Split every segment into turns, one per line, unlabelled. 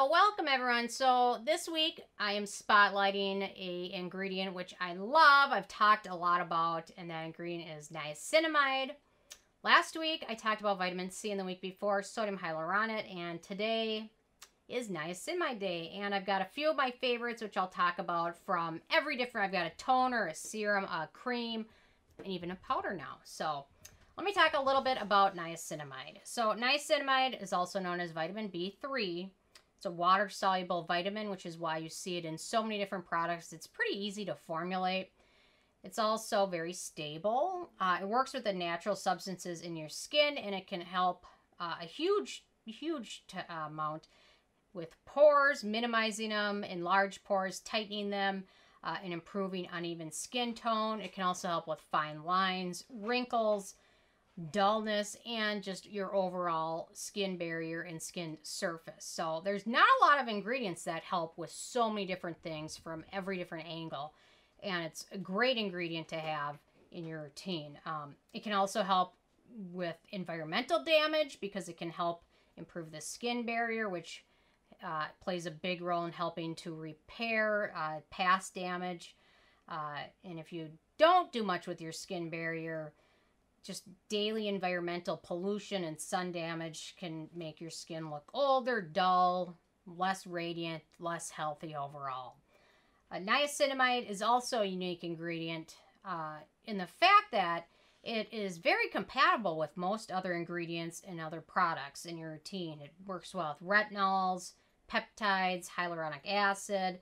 So, welcome everyone. So, this week I am spotlighting a ingredient which I love. I've talked a lot about, and that ingredient is niacinamide. Last week I talked about vitamin C, and the week before sodium hyaluronate, and today is niacinamide day. And I've got a few of my favorites which I'll talk about from every different. I've got a toner, a serum, a cream, and even a powder now. So, let me talk a little bit about niacinamide. So, niacinamide is also known as vitamin B3. It's a water-soluble vitamin, which is why you see it in so many different products. It's pretty easy to formulate. It's also very stable. It works with the natural substances in your skin, and it can help a huge amount with pores, minimizing them, enlarged pores, tightening them, and improving uneven skin tone. It can also help with fine lines, wrinkles, dullness, and just your overall skin barrier and skin surface. So there's not a lot of ingredients that help with so many different things from every different angle, and it's a great ingredient to have in your routine. It can also help with environmental damage because it can help improve the skin barrier, which plays a big role in helping to repair past damage. And if you don't do much with your skin barrier, just daily environmental pollution and sun damage can make your skin look older, dull, less radiant, less healthy overall. Niacinamide is also a unique ingredient in the fact that it is very compatible with most other ingredients and other products in your routine. It works well with retinols, peptides, hyaluronic acid,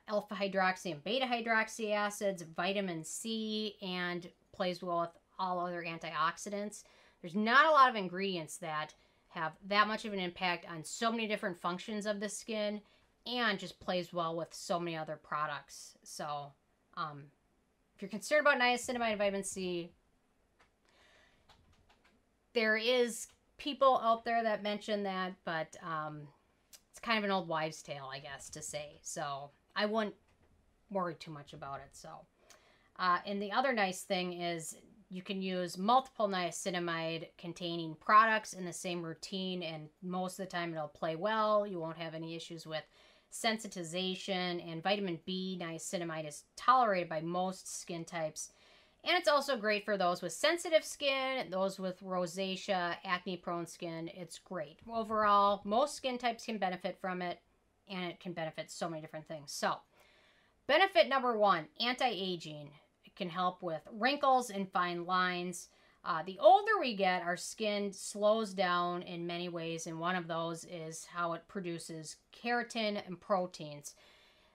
alpha hydroxy and beta hydroxy acids, vitamin C, and plays well with all other antioxidants. There's not a lot of ingredients that have that much of an impact on so many different functions of the skin and just plays well with so many other products. So if you're concerned about niacinamide and vitamin C, there is people out there that mention that, but it's kind of an old wives' tale, I guess, to say. So I wouldn't worry too much about it. So and the other nice thing is you can use multiple niacinamide containing products in the same routine, and most of the time it'll play well. You won't have any issues with sensitization, and vitamin B niacinamide is tolerated by most skin types. And it's also great for those with sensitive skin, those with rosacea, acne-prone skin. It's great. Overall, most skin types can benefit from it, and it can benefit so many different things. So, benefit number one, anti-aging. Can help with wrinkles and fine lines. The older we get, our skin slows down in many ways, and one of those is how it produces keratin and proteins.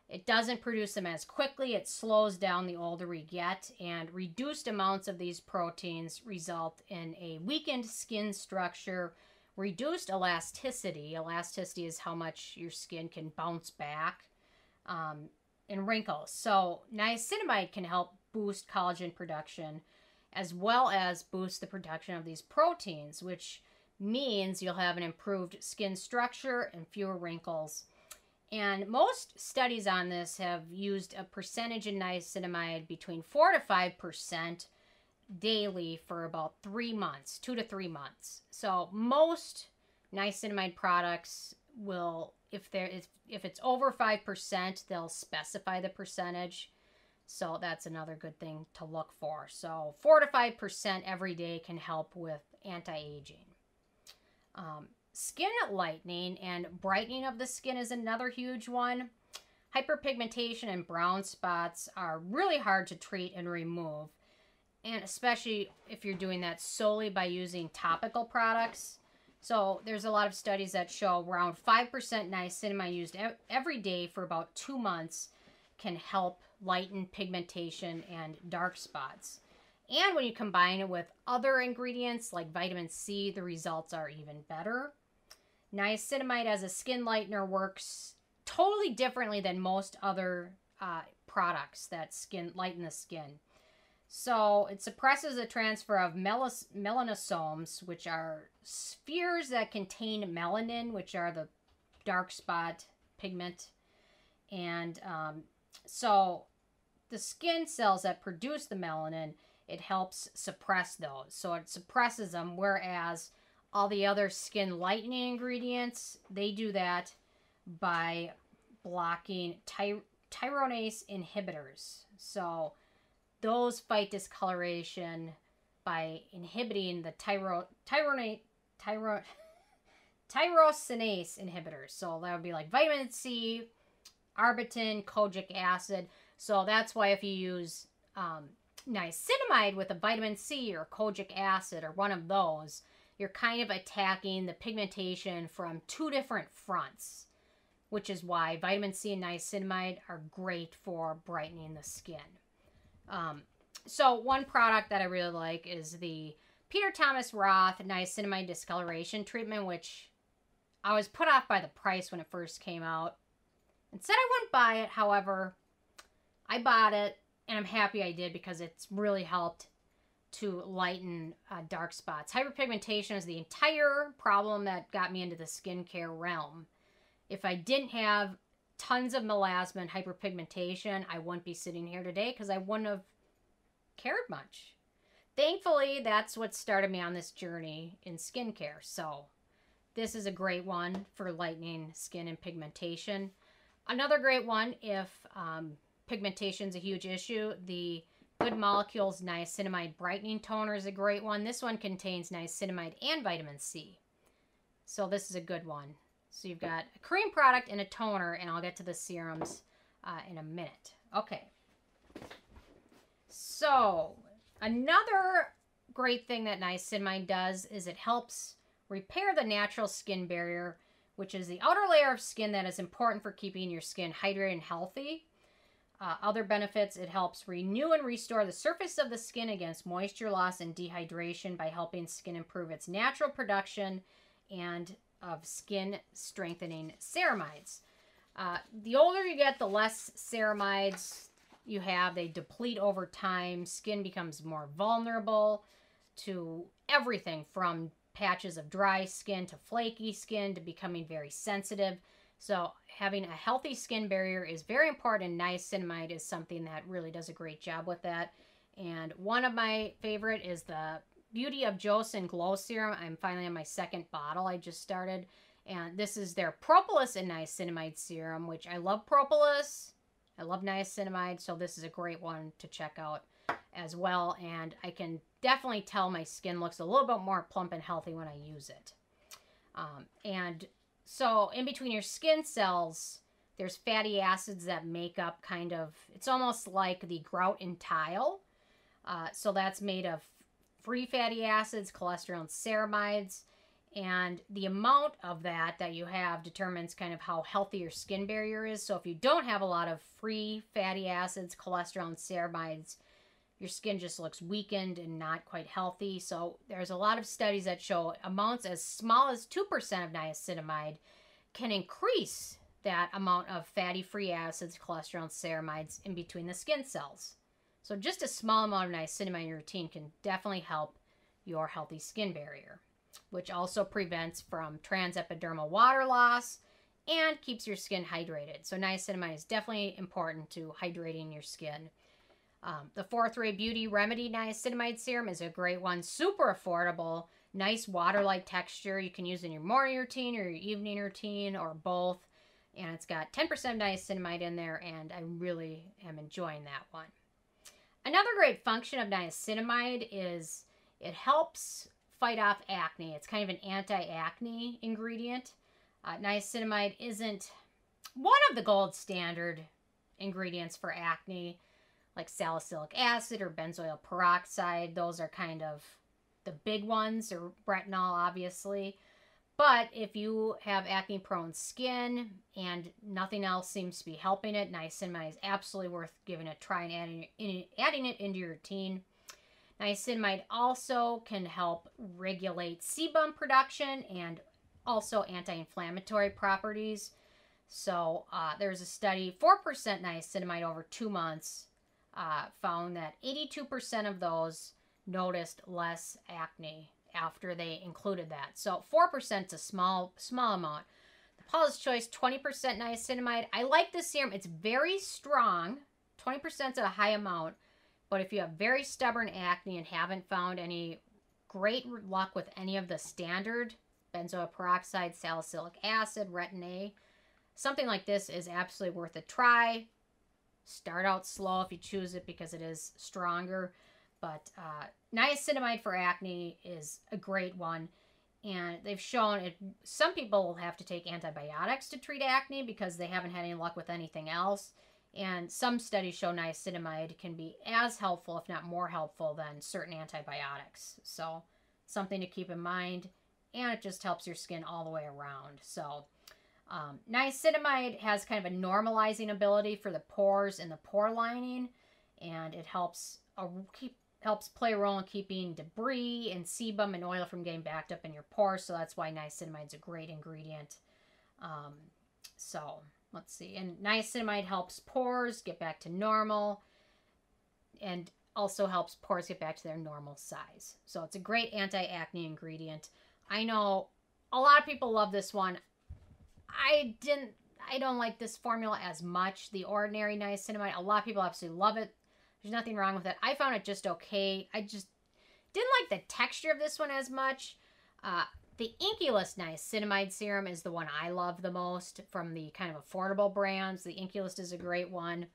It doesn't produce them as quickly. It slows down the older we get, and reduced amounts of these proteins result in a weakened skin structure, reduced elasticity. Elasticity is how much your skin can bounce back, and wrinkles. So niacinamide can help boost collagen production as well as boost the production of these proteins, which means you'll have an improved skin structure and fewer wrinkles. And most studies on this have used a percentage in niacinamide between 4 to 5% daily for about 3 months, 2 to 3 months. So most niacinamide products will, if it's over 5%, they'll specify the percentage. So that's another good thing to look for. So 4 to 5% every day can help with anti-aging. Skin lightening and brightening of the skin is another huge one. Hyperpigmentation and brown spots are really hard to treat and remove, and especially if you're doing that solely by using topical products. So there's a lot of studies that show around 5% niacinamide used every day for about 2 months can help lighten pigmentation and dark spots. And when you combine it with other ingredients like vitamin C, the results are even better. Niacinamide as a skin lightener works totally differently than most other products that lighten the skin. So it suppresses the transfer of melanosomes, which are spheres that contain melanin, which are the dark spot pigment. And so the skin cells that produce the melanin, it helps suppress those. So it suppresses them, whereas all the other skin lightening ingredients, they do that by blocking tyronase inhibitors. So those fight discoloration by inhibiting the tyrosinase inhibitors. So that would be like vitamin C, arbutin, kojic acid. So that's why if you use niacinamide with a vitamin C or kojic acid or one of those, you're kind of attacking the pigmentation from two different fronts, which is why vitamin C and niacinamide are great for brightening the skin. So one product that I really like is the Peter Thomas Roth Niacinamide Discoloration Treatment, which I was put off by the price when it first came out and said I wouldn't buy it. However, I bought it, and I'm happy I did because it's really helped to lighten dark spots. Hyperpigmentation is the entire problem that got me into the skincare realm. If I didn't have tons of melasma and hyperpigmentation, I wouldn't be sitting here today because I wouldn't have cared much. Thankfully, that's what started me on this journey in skincare. So this is a great one for lightening skin and pigmentation. Another great one if pigmentation is a huge issue, the Good Molecules Niacinamide Brightening Toner is a great one. This one contains niacinamide and vitamin C. So this is a good one. So you've got a cream product and a toner, and I'll get to the serums in a minute. Okay. So another great thing that niacinamide does is it helps repair the natural skin barrier, which is the outer layer of skin that is important for keeping your skin hydrated and healthy. Other benefits, it helps renew and restore the surface of the skin against moisture loss and dehydration by helping skin improve its natural production and of skin strengthening ceramides. The older you get, the less ceramides you have. They deplete over time. Skin becomes more vulnerable to everything from patches of dry skin to flaky skin to becoming very sensitive. So having a healthy skin barrier is very important, and niacinamide is something that really does a great job with that. And one of my favorite is the Beauty of Joseon Glow Serum. I'm finally on my second bottle I just started. And this is their Propolis and Niacinamide Serum, which I love Propolis. I love niacinamide, so this is a great one to check out as well. And I can definitely tell my skin looks a little bit more plump and healthy when I use it. So in between your skin cells, there's fatty acids that make up kind of, it's almost like the grout in tile. So that's made of free fatty acids, cholesterol, and ceramides. And the amount of that you have determines kind of how healthy your skin barrier is. So if you don't have a lot of free fatty acids, cholesterol, and ceramides, your skin just looks weakened and not quite healthy. So there's a lot of studies that show amounts as small as 2% of niacinamide can increase that amount of fatty free acids, cholesterol, and ceramides in between the skin cells. So just a small amount of niacinamide in your routine can definitely help your healthy skin barrier, which also prevents from transepidermal water loss and keeps your skin hydrated. So niacinamide is definitely important to hydrating your skin. The 4th-Ray Beauty Remedy Niacinamide Serum is a great one. Super affordable. Nice water-like texture. You can use in your morning routine or your evening routine or both. And it's got 10% niacinamide in there, and I really am enjoying that one. Another great function of niacinamide is it helps fight off acne. It's kind of an anti-acne ingredient. Niacinamide isn't one of the gold standard ingredients for acne, like salicylic acid or benzoyl peroxide. Those are kind of the big ones, or retinol, obviously. But if you have acne-prone skin and nothing else seems to be helping it, niacinamide is absolutely worth giving a try and adding it into your routine. Niacinamide also can help regulate sebum production and also anti-inflammatory properties. So there's a study, 4% niacinamide over 2 months found that 82% of those noticed less acne after they included that. So 4% is a small amount. The Paula's Choice 20% niacinamide. I like this serum. It's very strong. 20% is a high amount. But if you have very stubborn acne and haven't found any great luck with any of the standard benzoyl peroxide, salicylic acid, retin A, something like this is absolutely worth a try. Start out slow if you choose it because it is stronger. But niacinamide for acne is a great one. And they've shown it. Some people will have to take antibiotics to treat acne because they haven't had any luck with anything else. And some studies show niacinamide can be as helpful, if not more helpful, than certain antibiotics. So something to keep in mind. And it just helps your skin all the way around. So niacinamide has kind of a normalizing ability for the pores and the pore lining. And it helps play a role in keeping debris and sebum and oil from getting backed up in your pores. So that's why niacinamide is a great ingredient. So let's see. And niacinamide helps pores get back to normal and also helps pores get back to their normal size. So it's a great anti-acne ingredient. I know a lot of people love this one. I don't like this formula as much, the ordinary niacinamide. A lot of people absolutely love it. There's nothing wrong with it. I found it just okay. I just didn't like the texture of this one as much. The Inkey niacinamide serum is the one I love the most from the kind of affordable brands. The Inkey is a great one,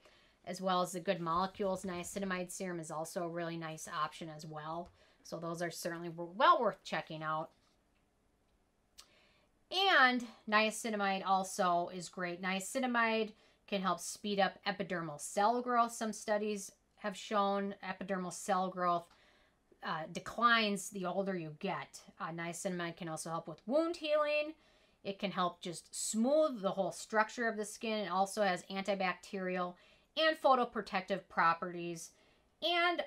as well as the Good Molecules niacinamide serum is also a really nice option as well. So those are certainly well worth checking out. And niacinamide also is great. Niacinamide can help speed up epidermal cell growth. Some studies have shown epidermal cell growth declines the older you get. Niacinamide can also help with wound healing. It can help just smooth the whole structure of the skin. It also has antibacterial and photoprotective properties. And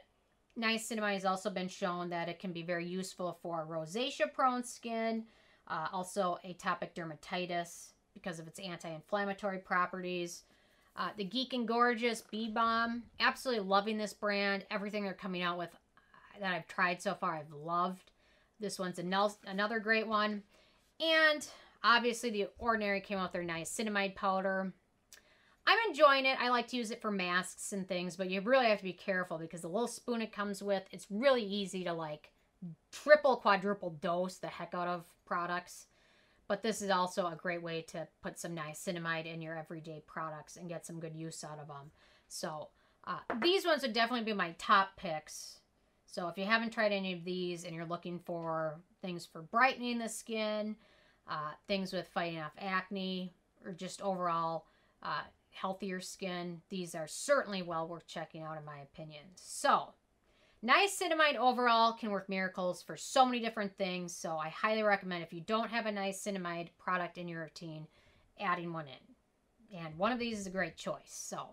niacinamide has also been shown that it can be very useful for rosacea-prone skin, also atopic dermatitis because of its anti-inflammatory properties. The Geek and Gorgeous Bee Balm. Absolutely loving this brand. Everything they're coming out with that I've tried so far, I've loved. This one's another great one. And obviously The Ordinary came out with their niacinamide powder. I'm enjoying it. I like to use it for masks and things, but you really have to be careful because the little spoon it comes with, it's really easy to like triple, quadruple dose the heck out of products. But this is also a great way to put some niacinamide in your everyday products and get some good use out of them. So these ones would definitely be my top picks. So if you haven't tried any of these and you're looking for things for brightening the skin, things with fighting off acne, or just overall healthier skin, these are certainly well worth checking out in my opinion. So niacinamide overall can work miracles for so many different things, so I highly recommend if you don't have a niacinamide product in your routine, adding one in. And one of these is a great choice. So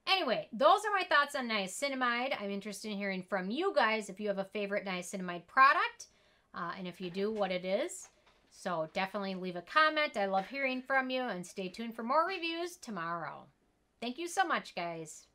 anyway, those are my thoughts on niacinamide. I'm interested in hearing from you guys if you have a favorite niacinamide product, and if you do, what it is. So definitely leave a comment. I love hearing from you, and stay tuned for more reviews tomorrow. Thank you so much, guys.